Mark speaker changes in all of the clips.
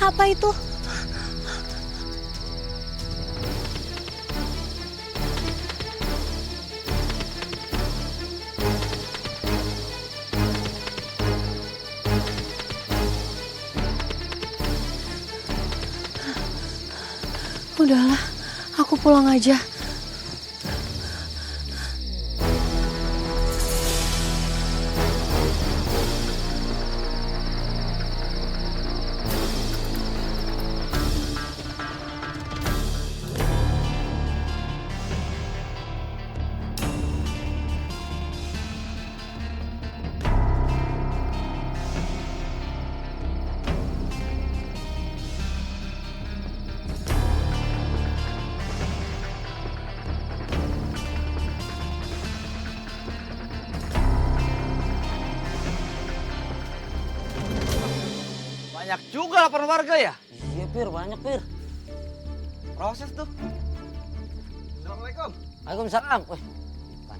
Speaker 1: Apa itu? Udahlah, aku pulang aja.
Speaker 2: Banyak juga laporan warga ya?
Speaker 3: Iya, Pir, banyak, Pir.
Speaker 2: Proses tuh.
Speaker 4: Assalamualaikum.
Speaker 3: Waalaikumsalam. Wih,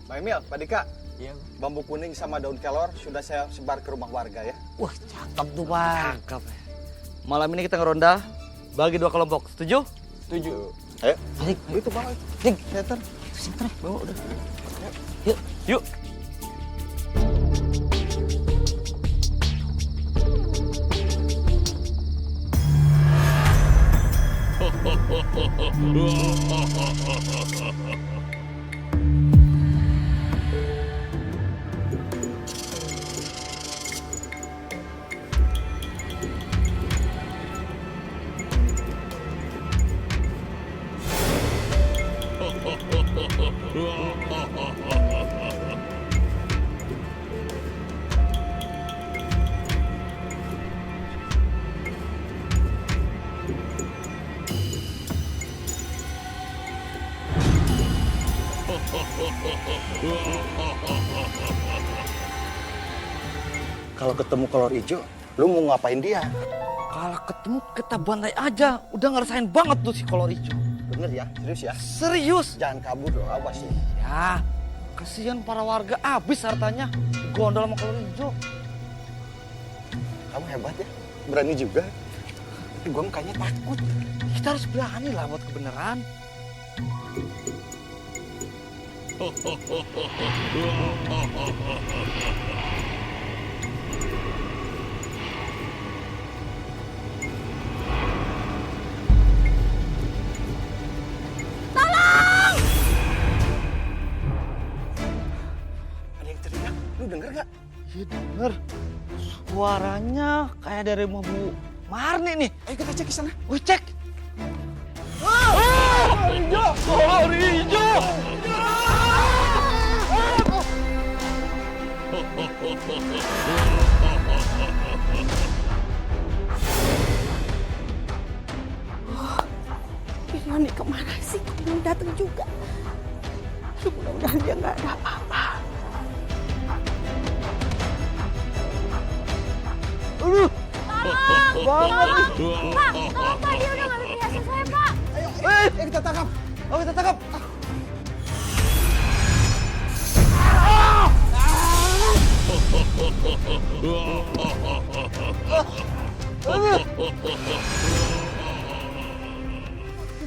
Speaker 4: Pak Emil, Pak Dika.
Speaker 3: iya.
Speaker 4: Bambu kuning sama daun kelor sudah saya sebar ke rumah warga ya.
Speaker 3: Wah, cakep tuh, Bang.
Speaker 2: Cakep ya. Malam ini kita ngeronda, bagi 2 kelompok. Setuju?
Speaker 4: Setuju. Ayo.
Speaker 3: Balik.
Speaker 4: Itu bawa itu.
Speaker 3: Dik,
Speaker 4: Seter.
Speaker 3: senter.
Speaker 4: Bawa udah.
Speaker 3: Yuk.
Speaker 2: Yuk.
Speaker 4: Kalau ketemu kolor hijau, lu mau ngapain dia?
Speaker 2: Kalau ketemu kita bantai aja. Udah ngerasain banget tuh si kolor hijau.
Speaker 4: Bener ya, serius ya.
Speaker 2: Serius?
Speaker 4: Jangan kabur loh, awas ya.
Speaker 2: Ya, kasihan para warga habis hartanya. Gondol sama kolor hijau.
Speaker 4: Kamu hebat ya, berani juga. Tapi gue kayaknya takut.
Speaker 2: Kita harus berani lah buat kebenaran.
Speaker 4: Ada yang teriak, lu denger gak?
Speaker 2: Iya denger. Suaranya kayak dari rumah Bu Marni nih.
Speaker 4: Ayo kita cek ke sana.
Speaker 2: Wih, cek. Kolor hijau! Kolor hijau!
Speaker 1: Yoni kemana sih? Belum datang juga. Mudah-mudahan dia nggak ada apa-apa.
Speaker 2: Aduh! Banget nih.
Speaker 1: Pak, tolong Pak, dia udah ngambil perhiasan saya, Pak.
Speaker 2: Eh, kita tangkap. Oh, kita tangkap.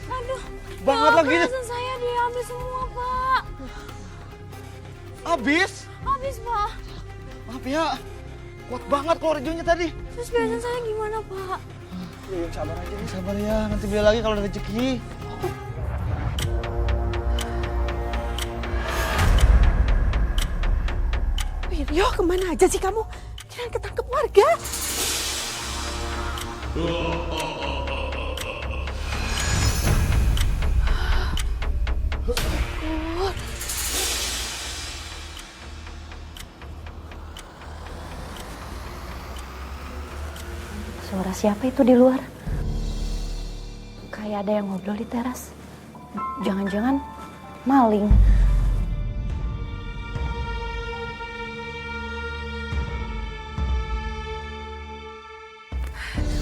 Speaker 1: Aduh,
Speaker 2: Banget lagi.
Speaker 1: perhiasan saya diambil semua, Pak.
Speaker 2: Habis.
Speaker 1: Habis, Pak.
Speaker 2: Maaf ya. Kuat banget kolor hijaunya tadi.
Speaker 1: Terus perhiasan saya gimana, Pak?
Speaker 4: Yuk, sabar aja nih.
Speaker 2: Sabar ya, nanti beli lagi kalau ada rezeki.
Speaker 1: Wiryo, kemana aja sih kamu? Jangan ketangkep warga. Suara siapa itu di luar? Kayak ada yang ngobrol di teras. Jangan-jangan maling.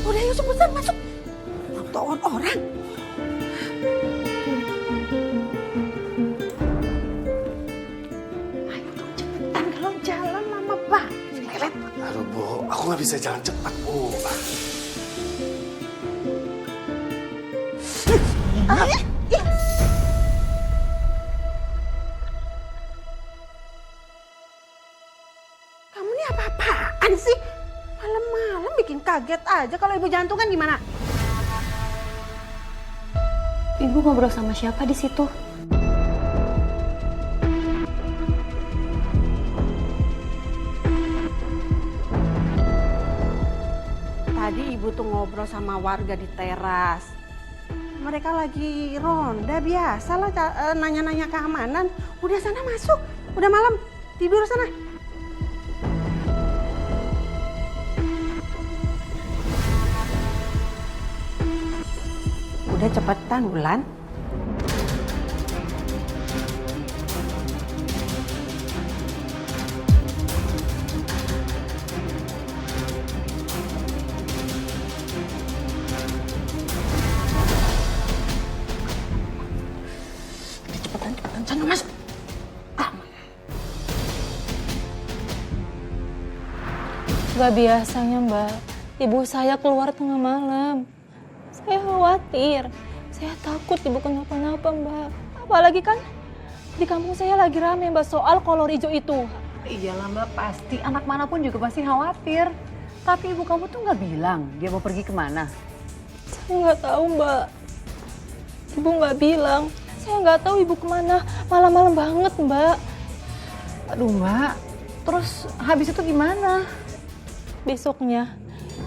Speaker 1: Udah yuk cepetan masuk. Tawan orang. Ayo dong cepetan, kalau jalan lama banget.
Speaker 5: Aduh Bu, aku nggak bisa jalan cepat Bu.
Speaker 1: Kamu ini apa-apaan sih? Malam-malam bikin kaget aja. Kalau ibu jantungan gimana?
Speaker 5: Ibu ngobrol sama siapa di situ?
Speaker 1: Tadi ibu tuh ngobrol sama warga di teras. Mereka lagi ronda biasalah nanya-nanya keamanan. Udah sana masuk. Udah malam. Tidur sana. Udah cepetan, Bulan.
Speaker 2: Cepetan, sana masuk.
Speaker 5: Gak biasanya Mbak, ibu saya keluar tengah malam. Saya khawatir, saya takut ibu kenapa-napa Mbak. Apalagi kan di kampung saya lagi rame Mbak soal kolor hijau itu.
Speaker 6: Iyalah Mbak, pasti anak manapun juga pasti khawatir. Tapi ibu kamu tuh nggak bilang dia mau pergi kemana?
Speaker 5: Saya nggak tahu Mbak, ibu nggak bilang. Saya nggak tahu ibu kemana, malam-malam banget Mbak.
Speaker 6: Aduh Mbak, terus habis itu gimana?
Speaker 5: Besoknya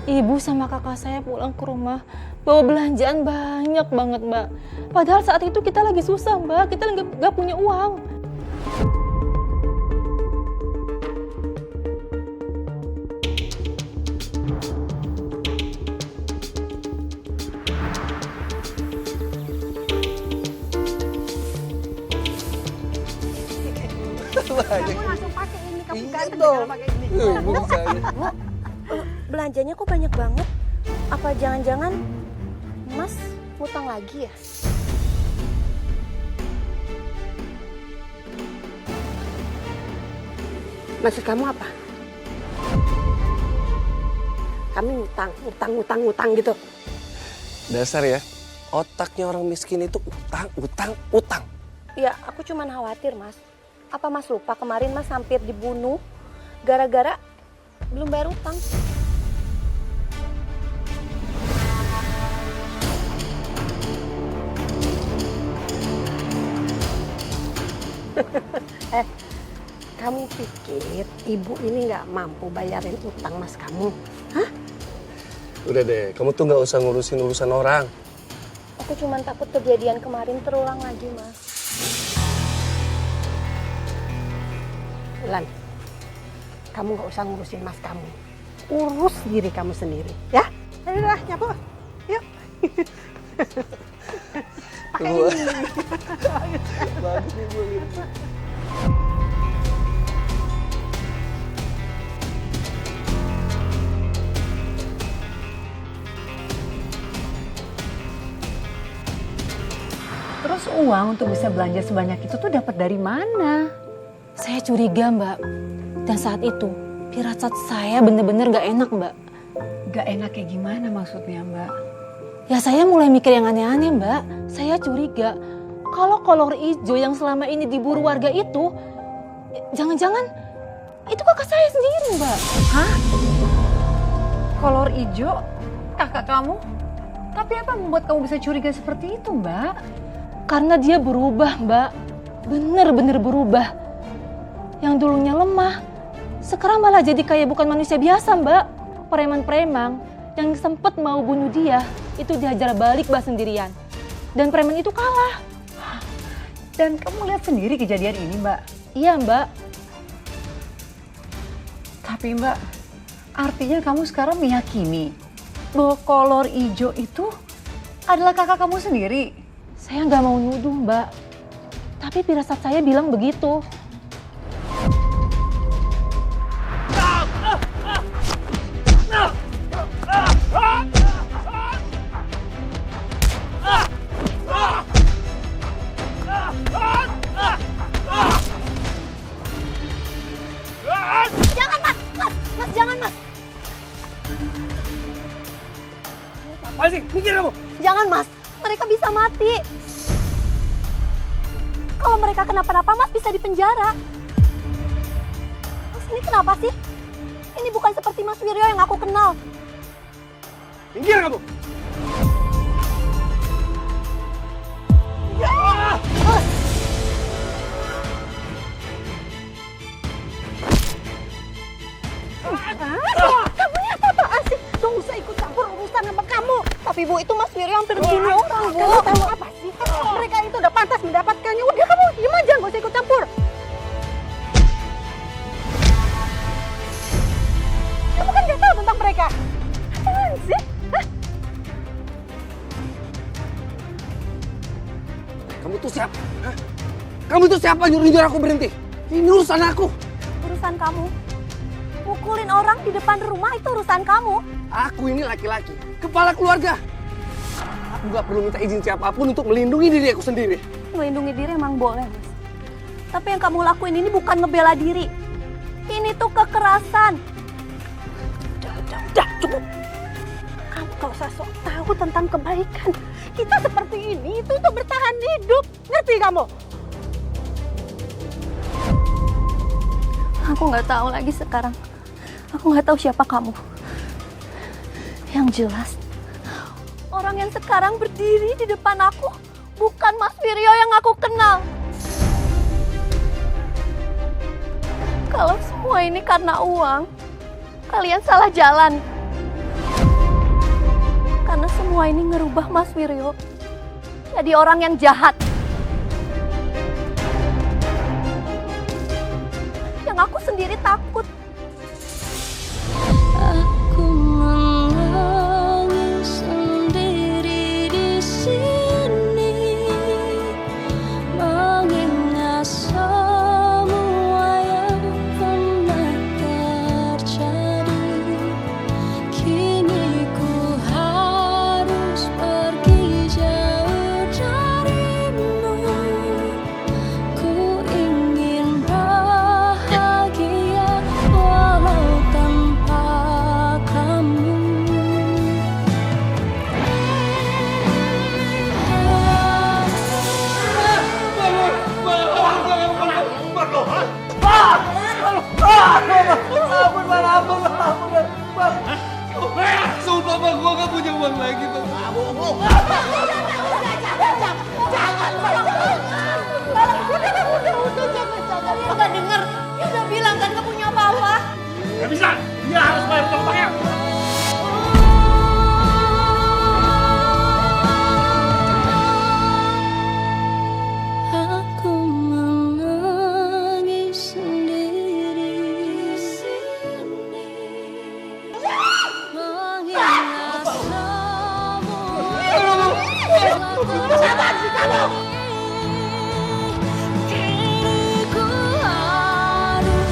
Speaker 5: ibu sama kakak saya pulang ke rumah bawa belanjaan banyak banget Mbak. Padahal saat itu kita lagi susah Mbak, kita nggak punya uang.
Speaker 1: Kamu langsung pakai ini, kamu ganteng
Speaker 4: dong.
Speaker 1: dengan pakai ini.
Speaker 7: Belanjanya kok banyak banget? Apa jangan-jangan Mas ngutang lagi ya?
Speaker 1: Maksud kamu apa? Kami ngutang gitu.
Speaker 4: Dasar ya, otaknya orang miskin itu utang.
Speaker 7: Ya, aku cuman khawatir, Mas. Apa Mas lupa kemarin Mas hampir dibunuh gara-gara belum bayar utang?
Speaker 1: Kamu pikir ibu ini nggak mampu bayarin utang Mas kamu? Hah?
Speaker 4: Udah deh, kamu tuh nggak usah ngurusin urusan orang.
Speaker 7: Aku cuman takut kejadian kemarin terulang lagi, Mas.
Speaker 1: Lan, kamu nggak usah ngurusin Mas kamu. Urus diri kamu sendiri, ya? Ayo lah, nyapu. Yuk. Pakai ini.
Speaker 4: Bagus nih Bu.
Speaker 6: Terus uang untuk bisa belanja sebanyak itu tuh dapat dari mana?
Speaker 5: Saya curiga Mbak, dan saat itu firasat saya bener-bener gak enak Mbak.
Speaker 6: Gak enak kayak gimana maksudnya Mbak?
Speaker 5: Ya saya mulai mikir yang aneh-aneh Mbak. Saya curiga kalau kolor hijau yang selama ini diburu warga itu, jangan-jangan itu kakak saya sendiri Mbak.
Speaker 6: Hah? Kolor hijau? Kakak kamu? Tapi apa membuat kamu bisa curiga seperti itu Mbak?
Speaker 5: Karena dia berubah Mbak, bener-bener berubah. Yang dulunya lemah, sekarang malah jadi kayak bukan manusia biasa Mbak. Preman-preman yang sempet mau bunuh dia, itu dihajar balik Mbak sendirian. Dan preman itu kalah.
Speaker 6: Dan kamu lihat sendiri kejadian ini Mbak?
Speaker 5: Iya Mbak.
Speaker 6: Tapi Mbak, artinya kamu sekarang meyakini bahwa kolor hijau itu adalah kakak kamu sendiri?
Speaker 5: Saya nggak mau nuduh Mbak, tapi firasat saya bilang begitu.
Speaker 7: Jangan Mas! Mas jangan Mas!
Speaker 2: Apa sih? Mikir kamu.
Speaker 7: Jangan Mas! Mereka bisa mati. Kalau mereka kenapa-napa, Mas bisa dipenjara. Mas ini kenapa sih? Ini bukan seperti Mas Wiryo yang aku kenal.
Speaker 4: Minggir kamu!
Speaker 1: Kamu ini apa-apaan sih? Gak usah ikut campur urusan sama kamu.
Speaker 7: Tapi Bu, itu Mas Wiryo hampir bunuh orang, Bu.
Speaker 1: Kamu tahu apa sih? Mereka itu udah pantas mendapatkannya. Udah kamu diem aja, gak usah ikut campur. Kamu kan gak tahu tentang mereka. Apaan sih? Hah?
Speaker 4: Kamu tuh siapa? Hah? Kamu tuh siapa nyuruh-nyuruh aku berhenti? Ini urusan aku.
Speaker 7: Urusan kamu. Mukulin orang di depan rumah itu urusan kamu.
Speaker 4: Aku ini laki-laki, kepala keluarga. Aku gak perlu minta izin siapapun untuk melindungi diri aku sendiri.
Speaker 7: Melindungi diri emang boleh, Mas. Tapi yang kamu lakuin ini bukan ngebela diri. Ini tuh kekerasan.
Speaker 1: Udah, cukup. Kamu gak usah sok tahu tentang kebaikan. Kita seperti ini itu untuk bertahan hidup. Ngerti kamu?
Speaker 7: Aku nggak tahu lagi sekarang. Aku nggak tahu siapa kamu. Yang jelas, orang yang sekarang berdiri di depan aku bukan Mas Wiryo yang aku kenal. Kalau semua ini karena uang, kalian salah jalan. Karena semua ini ngerubah Mas Wiryo jadi orang yang jahat. Yang aku sendiri takut.
Speaker 8: Aku menangis sendiri di sini, mengingat semua yang pernah terjadi. Kini ku harus pergi jauh darimu. Ku ingin bahagia walau tanpa kamu.
Speaker 4: Sumpah bang, gua gak punya uang lagi bang.
Speaker 7: Kalian gak denger? Dia udah bilang kan gak punya apa-apa.
Speaker 4: Gak bisa, dia harus bayar utang-utangnya.
Speaker 8: Aku menangis sendiri di sini, mengingat semua yang telah terjadi. Kini ku harus